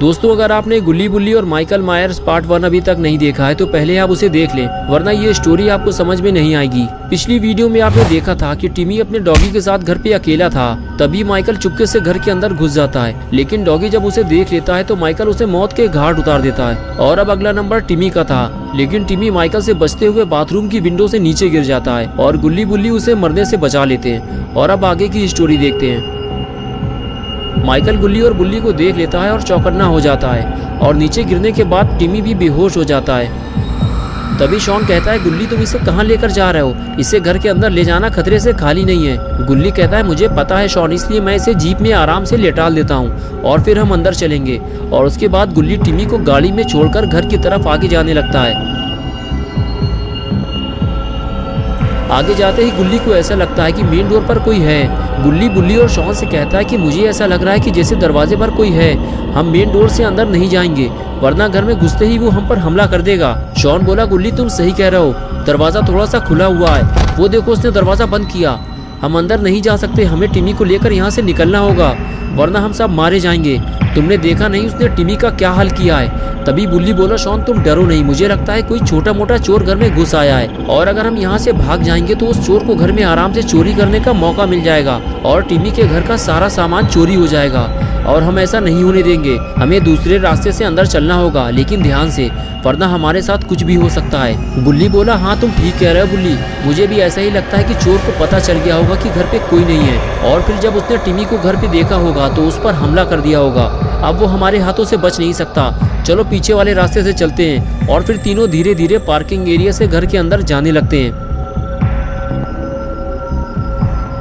दोस्तों अगर आपने गुल्ली बुल्ली और माइकल मायर्स पार्ट 1 अभी तक नहीं देखा है तो पहले आप उसे देख लें, वरना ये स्टोरी आपको समझ में नहीं आएगी। पिछली वीडियो में आपने देखा था कि टिमी अपने डॉगी के साथ घर पे अकेला था, तभी माइकल चुपके से घर के अंदर घुस जाता है, लेकिन डॉगी जब उसे देख लेता है तो माइकल उसे मौत के घाट उतार देता है। और अब अगला नंबर टिमी का था, लेकिन टिमी माइकल से बचते हुए बाथरूम की विंडो से नीचे गिर जाता है और गुल्ली बुल्ली उसे मरने से बचा लेते हैं। और अब आगे की स्टोरी देखते हैं। माइकल गुल्ली और बुल्ली को देख लेता है और चौकन्ना हो जाता है और नीचे गिरने के बाद टिमी भी बेहोश हो जाता है। तभी शॉन कहता है, गुल्ली तुम इसे कहाँ लेकर जा रहे हो? इसे घर के अंदर ले जाना खतरे से खाली नहीं है। गुल्ली कहता है, मुझे पता है शॉन, इसलिए मैं इसे जीप में आराम से लेटाल देता हूँ और फिर हम अंदर चलेंगे। और उसके बाद गुल्ली टिमी को गाड़ी में छोड़कर घर की तरफ आगे जाने लगता है। आगे जाते ही गुल्ली को ऐसा लगता है कि मेन डोर पर कोई है। गुल्ली बुल्ली और शॉन से कहता है कि मुझे ऐसा लग रहा है कि जैसे दरवाजे पर कोई है, हम मेन डोर से अंदर नहीं जाएंगे वरना घर में घुसते ही वो हम पर हमला कर देगा। शॉन बोला, गुल्ली तुम सही कह रहे हो, दरवाजा थोड़ा सा खुला हुआ है, वो देखो उसने दरवाजा बंद किया, हम अंदर नहीं जा सकते, हमें टिमी को लेकर यहाँ से निकलना होगा वरना हम सब मारे जाएंगे। तुमने देखा नहीं उसने टिमी का क्या हाल किया है। तभी बुल्ली बोला, शॉन तुम डरो नहीं, मुझे लगता है कोई छोटा मोटा चोर घर में घुस आया है और अगर हम यहाँ से भाग जाएंगे तो उस चोर को घर में आराम से चोरी करने का मौका मिल जाएगा और टिमी के घर का सारा सामान चोरी हो जाएगा और हम ऐसा नहीं होने देंगे। हमें दूसरे रास्ते से अंदर चलना होगा, लेकिन ध्यान से, वरना हमारे साथ कुछ भी हो सकता है। बुल्ली बोला, हाँ तुम ठीक कह रहे हो बुल्ली, मुझे भी ऐसा ही लगता है कि चोर को पता चल गया होगा कि घर पे कोई नहीं है और फिर जब उसने टिमी को घर पे देखा होगा तो उस पर हमला कर दिया होगा। अब वो हमारे हाथों से बच नहीं सकता, चलो पीछे वाले रास्ते से चलते हैं। और फिर तीनों धीरे धीरे पार्किंग एरिया से घर के अंदर जाने लगते हैं।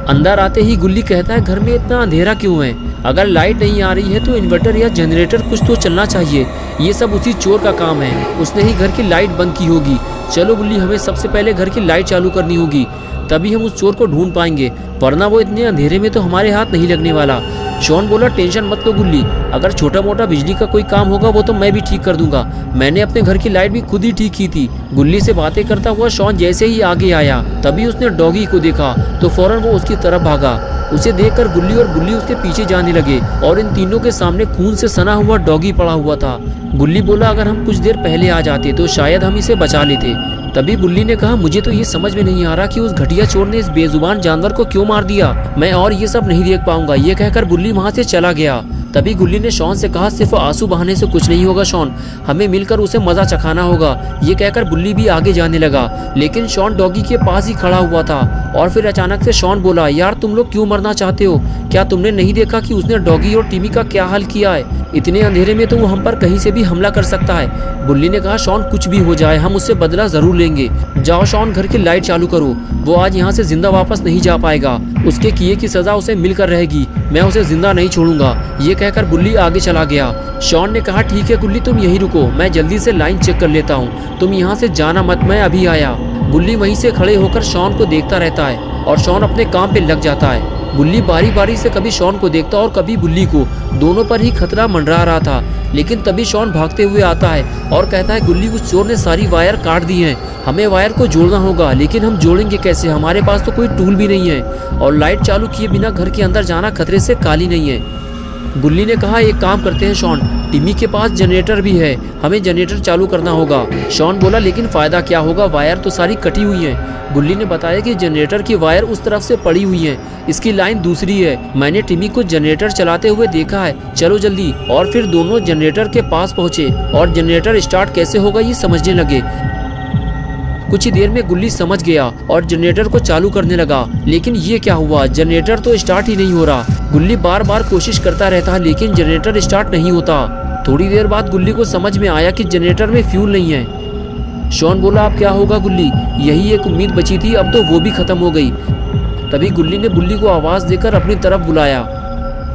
अंदर आते ही गुल्ली कहता है, घर में इतना अंधेरा क्यों है? अगर लाइट नहीं आ रही है तो इन्वर्टर या जनरेटर कुछ तो चलना चाहिए, ये सब उसी चोर का काम है, उसने ही घर की लाइट बंद की होगी। चलो गुल्ली, हमें सबसे पहले घर की लाइट चालू करनी होगी, तभी हम उस चोर को ढूंढ पाएंगे, वरना वो इतने अंधेरे में तो हमारे हाथ नहीं लगने वाला। शॉन बोला, टेंशन मत लो गुल्ली, अगर छोटा मोटा बिजली का कोई काम होगा वो तो मैं भी ठीक कर दूंगा, मैंने अपने घर की लाइट भी खुद ही ठीक की थी। गुल्ली से बातें करता हुआ शॉन जैसे ही आगे आया तभी उसने डॉगी को देखा तो फौरन वो उसकी तरफ भागा। उसे देखकर गुल्ली और बुल्ली उसके पीछे जाने लगे और इन तीनों के सामने खून से सना हुआ डॉगी पड़ा हुआ था। गुल्ली बोला, अगर हम कुछ देर पहले आ जाते तो शायद हम इसे बचा लेते। तभी बुल्ली ने कहा, मुझे तो ये समझ में नहीं आ रहा कि उस घटिया चोर ने इस बेजुबान जानवर को क्यों मार दिया, मैं और ये सब नहीं देख पाऊंगा। ये कहकर बुल्ली वहाँ से चला गया। तभी गुल्ली ने शॉन से कहा, सिर्फ आंसू बहाने से कुछ नहीं होगा शॉन, हमें मिलकर उसे मजा चखाना होगा। ये कहकर बुल्ली भी आगे जाने लगा, लेकिन शॉन डॉगी के पास ही खड़ा हुआ था। और फिर अचानक से शॉन बोला, यार तुम लोग क्यों मरना चाहते हो? क्या तुमने नहीं देखा कि उसने डॉगी और टिमी का क्या हाल किया है? इतने अंधेरे में तो वो हम पर कहीं से भी हमला कर सकता है। बुल्ली ने कहा, शॉन कुछ भी हो जाए हम उससे बदला जरूर लेंगे। जाओ शॉन, घर की लाइट चालू करो, वो आज यहाँ से जिंदा वापस नहीं जा पाएगा, उसके किए की सजा उसे मिलकर रहेगी, मैं उसे जिंदा नहीं छोड़ूंगा। ये कहकर बुल्ली आगे चला गया। शॉन ने कहा, ठीक है गुल्ली तुम यहीं रुको, मैं जल्दी से लाइन चेक कर लेता हूँ, तुम यहाँ से जाना मत, मैं अभी आया। बुल्ली वहीं से खड़े होकर शॉन को देखता रहता है और शॉन अपने काम पे लग जाता है। बुल्ली बारी बारी से कभी शॉन को देखता और कभी बुल्ली को, दोनों पर ही खतरा मंडरा रहा था। लेकिन तभी शॉन भागते हुए आता है और कहता है, गुल्ली उस चोर ने सारी वायर काट दी हैं, हमें वायर को जोड़ना होगा, लेकिन हम जोड़ेंगे कैसे? हमारे पास तो कोई टूल भी नहीं है और लाइट चालू किए बिना घर के अंदर जाना खतरे से खाली नहीं है। गुल्ली ने कहा, एक काम करते हैं शॉन, टिमी के पास जनरेटर भी है, हमें जनरेटर चालू करना होगा। शॉन बोला, लेकिन फायदा क्या होगा, वायर तो सारी कटी हुई है। गुल्ली ने बताया कि जनरेटर की वायर उस तरफ से पड़ी हुई है, इसकी लाइन दूसरी है, मैंने टिमी को जनरेटर चलाते हुए देखा है, चलो जल्दी। और फिर दोनों जनरेटर के पास पहुंचे और जनरेटर स्टार्ट कैसे होगा ये समझने लगे। कुछ ही देर में गुल्ली समझ गया और जनरेटर को चालू करने लगा, लेकिन ये क्या हुआ, जनरेटर तो स्टार्ट ही नहीं हो रहा। गुल्ली बार बार कोशिश करता रहता लेकिन जनरेटर स्टार्ट नहीं होता। थोड़ी देर बाद गुल्ली को समझ में आया कि जनरेटर में फ्यूल नहीं है। शॉन बोला, अब क्या होगा गुल्ली, यही एक उम्मीद बची थी, अब तो वो भी खत्म हो गई। तभी गुल्ली ने बुल्ली को आवाज देकर अपनी तरफ बुलाया।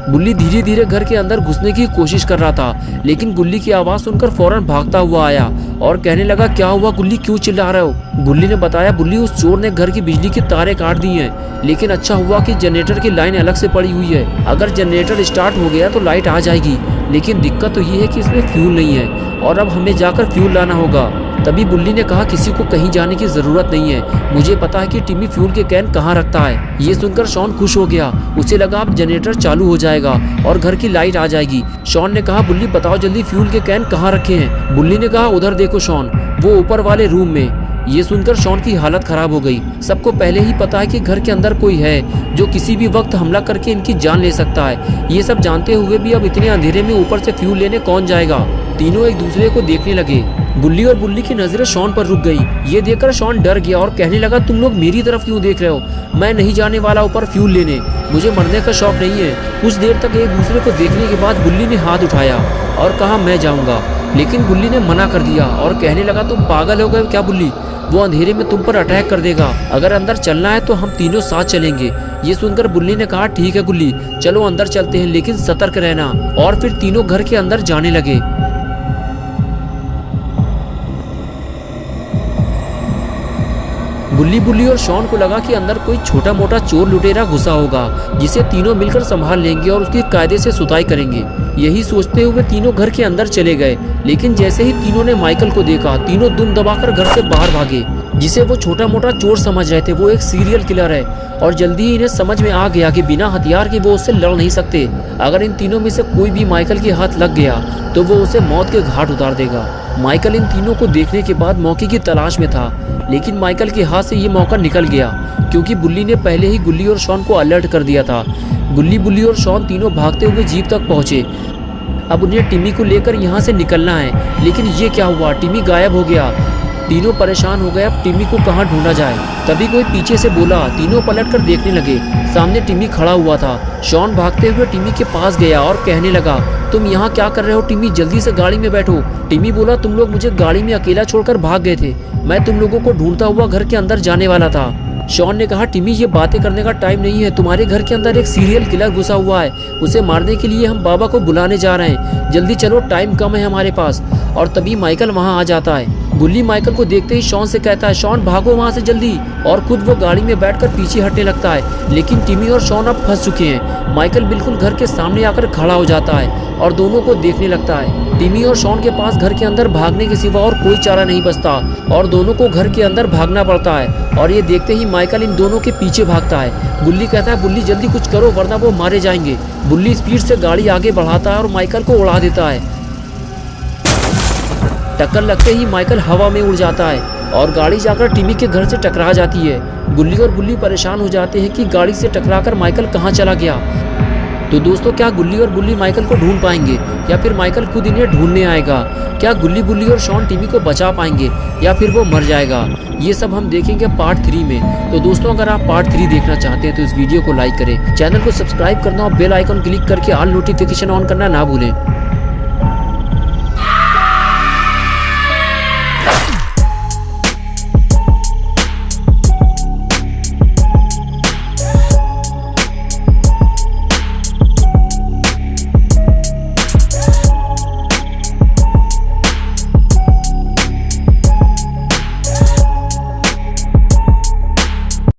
बुल्ली धीरे धीरे घर के अंदर घुसने की कोशिश कर रहा था, लेकिन गुल्ली की आवाज सुनकर फौरन भागता हुआ आया और कहने लगा, क्या हुआ गुल्ली, क्यों चिल्ला रहे हो? गुल्ली ने बताया, बुल्ली उस चोर ने घर की बिजली की तारें काट दी हैं, लेकिन अच्छा हुआ कि जनरेटर की लाइन अलग से पड़ी हुई है। अगर जनरेटर स्टार्ट हो गया तो लाइट आ जाएगी, लेकिन दिक्कत तो ये है कि इसमें फ्यूल नहीं है और अब हमें जाकर फ्यूल लाना होगा। तभी बुल्ली ने कहा, किसी को कहीं जाने की जरूरत नहीं है, मुझे पता है कि टिमी फ्यूल के कैन कहाँ रखता है। ये सुनकर शॉन खुश हो गया, उसे लगा अब जनरेटर चालू हो जाएगा और घर की लाइट आ जाएगी। शॉन ने कहा, बुल्ली बताओ जल्दी फ्यूल के कैन कहाँ रखे हैं? बुल्ली ने कहा, उधर देखो शॉन, वो ऊपर वाले रूम में। ये सुनकर शॉन की हालत खराब हो गई। सबको पहले ही पता है कि घर के अंदर कोई है जो किसी भी वक्त हमला करके इनकी जान ले सकता है। ये सब जानते हुए भी अब इतने अंधेरे में ऊपर से फ्यूल लेने कौन जाएगा? तीनों एक दूसरे को देखने लगे। गुल्ली और बुल्ली की नजरें शॉन पर रुक गई। ये देखकर शॉन डर गया और कहने लगा, तुम लोग मेरी तरफ क्यों देख रहे हो? मैं नहीं जाने वाला ऊपर फ्यूल लेने, मुझे मरने का शौक नहीं है। कुछ देर तक एक दूसरे को देखने के बाद बुल्ली ने हाथ उठाया और कहा, मैं जाऊंगा। लेकिन बुल्ली ने मना कर दिया और कहने लगा, तुम पागल हो गए क्या बुल्ली? वो अंधेरे में तुम पर अटैक कर देगा। अगर अंदर चलना है तो हम तीनों साथ चलेंगे। ये सुनकर बुल्ली ने कहा, ठीक है गुल्ली, चलो अंदर चलते हैं, लेकिन सतर्क रहना। और फिर तीनों घर के अंदर जाने लगे। बुल्ली और शॉन को लगा कि अंदर कोई छोटा मोटा चोर लुटेरा घुसा होगा, जिसे तीनों मिलकर संभाल लेंगे और उसकी कायदे से सुताई करेंगे। यही सोचते हुए तीनों घर के अंदर चले गए, लेकिन जैसे ही तीनों ने माइकल को देखा, तीनों दुम दबाकर घर से बाहर भागे। जिसे वो छोटा मोटा चोर समझ रहे थे, वो एक सीरियल किलर है। और जल्दी ही इन्हें समझ में आ गया कि बिना हथियार के वो उससे लड़ नहीं सकते। अगर इन तीनों में से कोई भी माइकल के हाथ लग गया तो वो उसे मौत के घाट उतार देगा। माइकल इन तीनों को देखने के बाद मौके की तलाश में था, लेकिन माइकल के हाथ से ये मौका निकल गया, क्योंकि बुल्ली ने पहले ही गुल्ली और शॉन को अलर्ट कर दिया था। गुल्ली, बुल्ली और शॉन तीनों भागते हुए जीप तक पहुंचे। अब उन्हें टिमी को लेकर यहाँ से निकलना है, लेकिन ये क्या हुआ, टिमी गायब हो गया। तीनों परेशान हो गए, अब टिमी को कहाँ ढूंढा जाए। तभी कोई पीछे से बोला। तीनों पलटकर देखने लगे, सामने टिमी खड़ा हुआ था। शॉन भागते हुए टिमी के पास गया और कहने लगा, तुम यहाँ क्या कर रहे हो टिमी, जल्दी से गाड़ी में बैठो। टिमी बोला, तुम लोग मुझे गाड़ी में अकेला छोड़कर भाग गए थे, मैं तुम लोगों को ढूंढता हुआ घर के अंदर जाने वाला था। शॉन ने कहा, टिमी ये बातें करने का टाइम नहीं है, तुम्हारे घर के अंदर एक सीरियल किलर घुसा हुआ है, उसे मारने के लिए हम बाबा को बुलाने जा रहे हैं, जल्दी चलो, टाइम कम है हमारे पास। और तभी माइकल वहाँ आ जाता है। गुल्ली माइकल को देखते ही शॉन से कहता है, शॉन भागो वहाँ से जल्दी, और खुद वो गाड़ी में बैठकर पीछे हटने लगता है। लेकिन टिमी और शॉन अब फंस चुके हैं। माइकल बिल्कुल घर के सामने आकर खड़ा हो जाता है और दोनों को देखने लगता है। टिमी और शॉन के पास घर के अंदर भागने के सिवा और कोई चारा नहीं बचता और दोनों को घर के अंदर भागना पड़ता है। और ये देखते ही माइकल इन दोनों के पीछे भागता है। गुल्ली कहता है, बुल्ली जल्दी कुछ करो वरना वो मारे जाएंगे। बुल्ली स्पीड से गाड़ी आगे बढ़ाता है और माइकल को उड़ा देता है। टक्कर लगते ही माइकल हवा में उड़ जाता है और गाड़ी जाकर टिमी के घर से टकरा जाती है। गुल्ली और बुल्ली परेशान हो जाते हैं कि गाड़ी से टकराकर माइकल कहाँ चला गया। तो दोस्तों, क्या गुल्ली और बुल्ली माइकल को ढूंढ पाएंगे या फिर माइकल खुद इन्हें ढूंढने आएगा? क्या गुल्ली, बुल्ली और शॉन टिमी को बचा पाएंगे या फिर वो मर जाएगा? ये सब हम देखेंगे पार्ट 3 में। तो दोस्तों, अगर आप पार्ट 3 देखना चाहते हैं तो इस वीडियो को लाइक करें, चैनल को सब्सक्राइब करना और बेल आइकन क्लिक करके ऑल नोटिफिकेशन ऑन करना ना भूलें।